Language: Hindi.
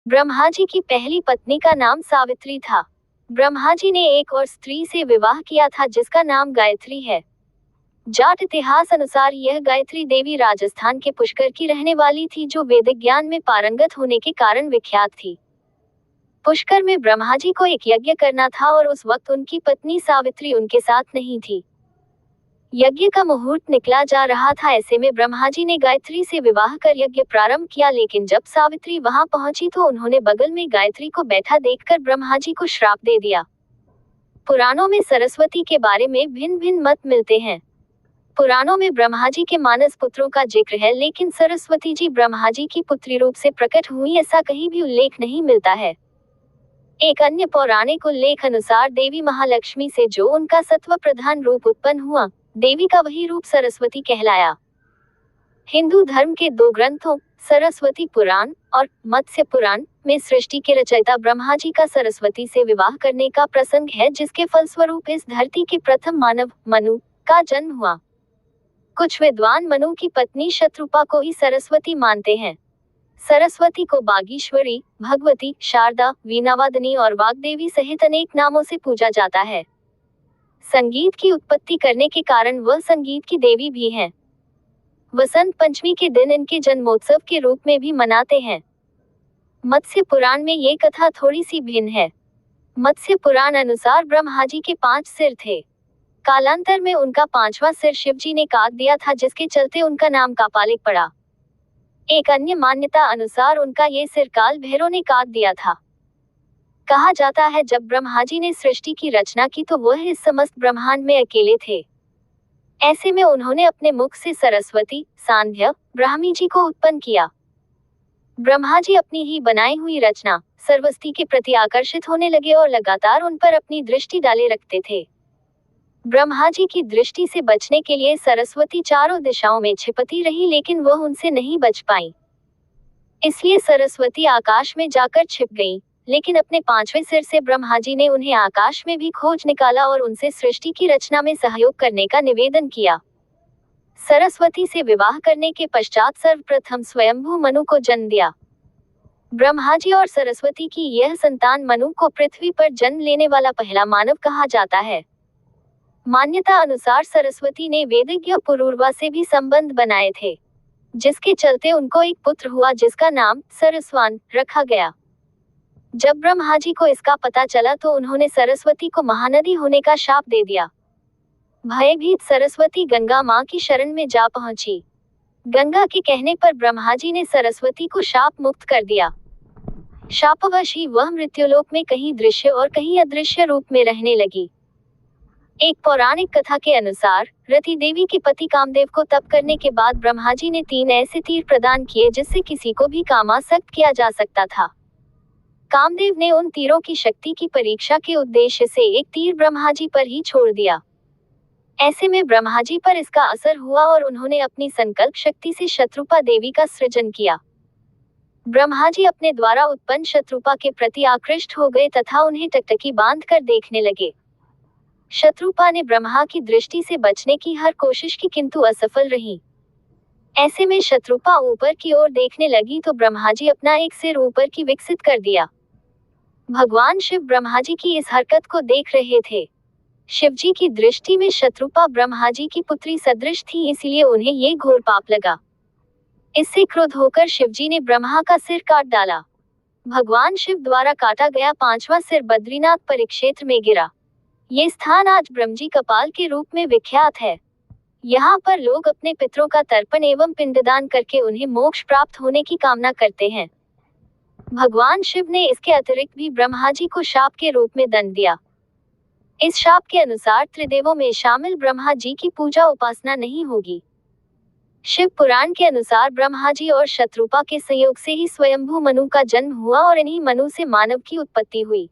ब्रह्मा जी की पहली पत्नी का नाम सावित्री था। ब्रह्मा जी ने एक और स्त्री से विवाह किया था जिसका नाम गायत्री है। जाट इतिहास अनुसार यह गायत्री देवी राजस्थान के पुष्कर की रहने वाली थी, जो वैदिक ज्ञान में पारंगत होने के कारण विख्यात थी। पुष्कर में ब्रह्मा जी को एक यज्ञ करना था और उस वक्त उनकी पत्नी सावित्री उनके साथ नहीं थी। यज्ञ का मुहूर्त निकला जा रहा था। ऐसे में ब्रह्मा जी ने गायत्री से विवाह कर यज्ञ प्रारंभ किया, लेकिन जब सावित्री वहां पहुंची तो उन्होंने बगल में गायत्री को बैठा देखकर ब्रह्मा जी को श्राप दे दिया। पुराणों में सरस्वती के बारे में भिन्न भिन्न मत मिलते हैं। पुराणों में ब्रह्मा जी के मानस पुत्रों का जिक्र है, लेकिन सरस्वती जी ब्रह्मा जी की पुत्री रूप से प्रकट हुई ऐसा कहीं भी उल्लेख नहीं मिलता है। एक अन्य पौराणिक उल्लेख अनुसार देवी महालक्ष्मी से जो उनका सत्व प्रधान रूप उत्पन्न हुआ, देवी का वही रूप सरस्वती कहलाया। हिंदू धर्म के दो ग्रंथों, सरस्वती पुराण और मत्स्य पुराण में सृष्टि के रचयिता ब्रह्मा जी का सरस्वती से विवाह करने का प्रसंग है, जिसके फलस्वरूप इस धरती के प्रथम मानव मनु का जन्म हुआ। कुछ विद्वान मनु की पत्नी शत्रुपा को ही सरस्वती मानते हैं। सरस्वती को बागीश्वरी, भगवती, शारदा, वीणावादिनी और वाग्देवी सहित अनेक नामों से पूजा जाता है। संगीत की उत्पत्ति करने के कारण वह संगीत की देवी भी हैं। वसंत पंचमी के दिन इनके जन्मोत्सव के रूप में भी मनाते हैं। मत्स्य पुराण में ये कथा थोड़ी सी भिन्न है। मत्स्य पुराण अनुसार ब्रह्मा जी के 5 सिर थे। कालांतर में उनका 5वां सिर शिव जी ने काट दिया था, जिसके चलते उनका नाम कापालिक पड़ा। एक अन्य मान्यता अनुसार उनका ये सिर काल भैरव ने काट दिया था। कहा जाता है जब ब्रह्मा जी ने सृष्टि की रचना की तो वह इस समस्त ब्रह्मांड में अकेले थे। ऐसे में उन्होंने अपने मुख से सरस्वती, सांध्य, ब्राह्मी जी को उत्पन्न किया। ब्रह्मा जी अपनी ही बनाई हुई रचना सरस्वती के प्रति आकर्षित होने लगे और लगातार उन पर अपनी दृष्टि डाले रखते थे। ब्रह्मा जी की दृष्टि से बचने के लिए सरस्वती चारों दिशाओं में छिपती रही, लेकिन वह उनसे नहीं बच पाई। इसलिए सरस्वती आकाश में जाकर छिप गईं, लेकिन अपने 5वें सिर से ब्रह्मा जी ने उन्हें आकाश में भी खोज निकाला और उनसे सृष्टि की रचना में सहयोग करने का निवेदन किया। सरस्वती से विवाह करने के पश्चात सर्वप्रथम स्वयंभू मनु को जन्म दिया। ब्रह्मा जी और सरस्वती की यह संतान मनु को पृथ्वी पर जन्म लेने वाला पहला मानव कहा जाता है। मान्यता अनुसार सरस्वती ने वेदज्ञ पुरूरवा से भी संबंध बनाए थे, जिसके चलते उनको एक पुत्र हुआ जिसका नाम सरस्वान रखा गया। जब ब्रह्मा जी को इसका पता चला तो उन्होंने सरस्वती को महानदी होने का शाप दे दिया। भयभीत सरस्वती गंगा मां की शरण में जा पहुंची। गंगा के कहने पर ब्रह्मा जी ने सरस्वती को शाप मुक्त कर दिया। शापवश ही वह मृत्युलोक में कहीं दृश्य और कहीं अदृश्य रूप में रहने लगी। एक पौराणिक कथा के अनुसार रति देवी के पति कामदेव को तप करने के बाद ब्रह्मा जी ने 3 ऐसे तीर प्रदान किए जिससे किसी को भी कामासक्त किया जा सकता था। कामदेव ने उन तीरों की शक्ति की परीक्षा के उद्देश्य से एक तीर ब्रह्मा जी पर ही छोड़ दिया। ऐसे में ब्रह्मा जी पर इसका असर हुआ और उन्होंने अपनी संकल्प शक्ति से शत्रुपा देवी का सृजन किया। ब्रह्मा जी अपने द्वारा उत्पन्न शत्रुपा के प्रति आकृष्ट हो गए तथा उन्हें टकटकी बांध कर देखने लगे। शत्रुपा ने ब्रह्मा की दृष्टि से बचने की हर कोशिश की, किंतु असफल रही। ऐसे में शत्रुपा ऊपर की ओर देखने लगी तो ब्रह्मा जी अपना एक सिर ऊपर की विकसित कर दिया। भगवान शिव ब्रह्मा जी की इस हरकत को देख रहे थे। शिव जी की दृष्टि में शत्रुपा ब्रह्मा जी की पुत्री सदृश थी, इसलिए उन्हें ये घोर पाप लगा। इससे क्रुद्ध होकर शिव जी ने ब्रह्मा का सिर काट डाला। भगवान शिव द्वारा काटा गया 5वां सिर बद्रीनाथ परिक्षेत्र में गिरा। ये स्थान आज ब्रह्मजी कपाल के रूप में विख्यात है। यहाँ पर लोग अपने पितरों का तर्पण एवं पिंडदान करके उन्हें मोक्ष प्राप्त होने की कामना करते हैं। भगवान शिव ने इसके अतिरिक्त भी ब्रह्मा जी को शाप के रूप में दंड दिया। इस शाप के अनुसार त्रिदेवों में शामिल ब्रह्मा जी की पूजा उपासना नहीं होगी। शिव पुराण के अनुसार ब्रह्मा जी और शत्रुपा के संयोग से ही स्वयंभू मनु का जन्म हुआ और इन्हीं मनु से मानव की उत्पत्ति हुई।